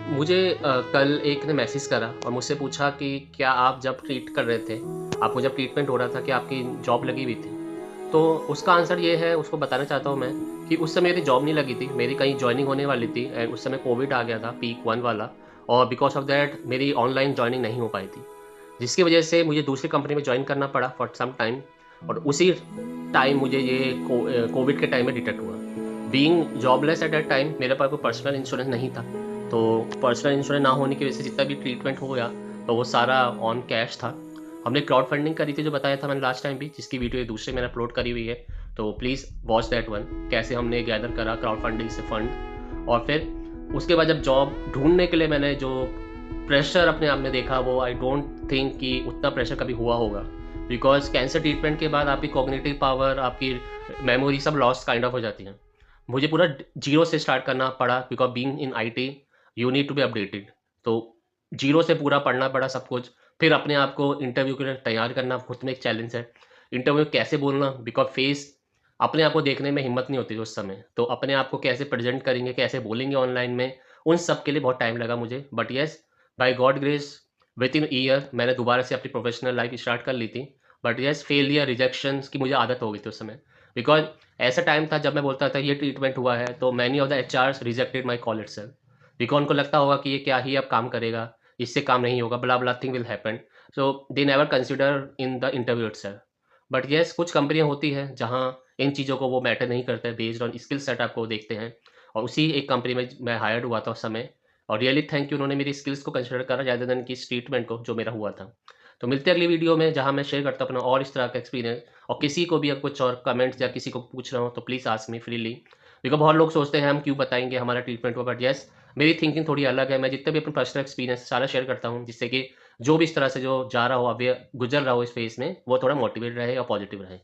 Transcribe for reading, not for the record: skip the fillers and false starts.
मुझे कल एक ने मैसेज करा और मुझसे पूछा कि क्या आप जब ट्रीट कर रहे थे, आपको जब ट्रीटमेंट हो रहा था, क्या आपकी जॉब लगी हुई थी? तो उसका आंसर ये है, उसको बताना चाहता हूँ मैं कि उस समय मेरी जॉब नहीं लगी थी, मेरी कहीं जॉइनिंग होने वाली थी एंड उस समय कोविड आ गया था, पीक 1 वाला। और बिकॉज़ ऑफ दैट मेरी ऑनलाइन जॉइनिंग नहीं हो पाई थी, जिसकी वजह से मुझे दूसरी कंपनी में जॉइन करना पड़ा फॉर सम टाइम। और उसी टाइम मुझे ये कोविड के टाइम में डिटेक्ट हुआ। Being jobless at that time मेरे पास कोई पर्सनल इंश्योरेंस नहीं था, तो पर्सनल इंश्योरेंस ना होने की वजह से जितना भी ट्रीटमेंट हो गया, तो वो सारा ऑन कैश था। हमने क्राउड फंडिंग करी थी, जो बताया था मैंने लास्ट टाइम भी, जिसकी वीडियो दूसरे मैंने अपलोड करी हुई है, तो प्लीज़ वॉच दैट वन। कैसे हमने गैदर करा क्राउड फंडिंग से फंड, और फिर उसके बाद जब जॉब ढूंढने के लिए मैंने जो प्रेशर अपने आप में देखा, वो आई डोंट थिंक कि उतना प्रेशर कभी हुआ होगा। बिकॉज कैंसर ट्रीटमेंट के बाद आपकी कॉग्निटिव पावर, आपकी मेमोरी सब लॉस्ट काइंड ऑफ हो जाती है। मुझे पूरा जीरो से स्टार्ट करना पड़ा, because being in IT you need to be updated. तो जीरो से पूरा पढ़ना पड़ा सब कुछ। फिर अपने आप को इंटरव्यू के लिए तैयार करना खुद में एक चैलेंज है। इंटरव्यू में कैसे बोलना, बिकॉज फेस अपने आप को देखने में हिम्मत नहीं होती थी उस समय, तो अपने आप को कैसे प्रेजेंट करेंगे, कैसे बोलेंगे ऑनलाइन में, उन सब के लिए बहुत टाइम लगा मुझे। But yes, by God grace, within year मैंने दोबारा से अपनी प्रोफेशनल लाइफ स्टार्ट कर ली थी। बट येस, फेलियर रिजेक्शंस की मुझे आदत हो गई थी उस समय। बिकॉज ऐसा टाइम था जब मैं बोलता था ये ट्रीटमेंट हुआ है, तो many of the HRs rejected my call itself. Because उनको लगता होगा कि ये क्या ही अब काम करेगा, इससे काम नहीं होगा, बला बला thing will happen. So they never consider in the interview itself. But yes, कुछ कंपनियां होती हैं जहाँ इन चीज़ों को वो मैटर नहीं करते, बेस्ड ऑन स्किल सेट आपको देखते हैं। और उसी एक कंपनी में मैं हायर्ड हुआ था उस समय। और रियली थैंक यू, उन्होंने मेरी स्किल्स को कंसिडर करा ज़्यादा देन कि इस ट्रीटमेंट को जो मेरा हुआ था। तो मिलते हैं अगली वीडियो में, जहाँ मैं शेयर करता हूँ अपना और इस तरह का एक्सपीरियंस। और किसी को भी अब कुछ और कमेंट्स या किसी को पूछना हो तो please ask me freely. Because बहुत लोग सोचते हैं हम क्यों बताएंगे हमारा ट्रीटमेंट हुआ, बट येस, मेरी थिंकिंग थोड़ी अलग है। मैं जितने भी अपना पर्सनल एक्सपीरियंस सारा शेयर करता हूँ, जिससे कि जो भी इस तरह से जो जा रहा हो, अभी गुजर रहा हो इस फेस में, वो थोड़ा मोटिवेट रहे और पॉजिटिव रहे।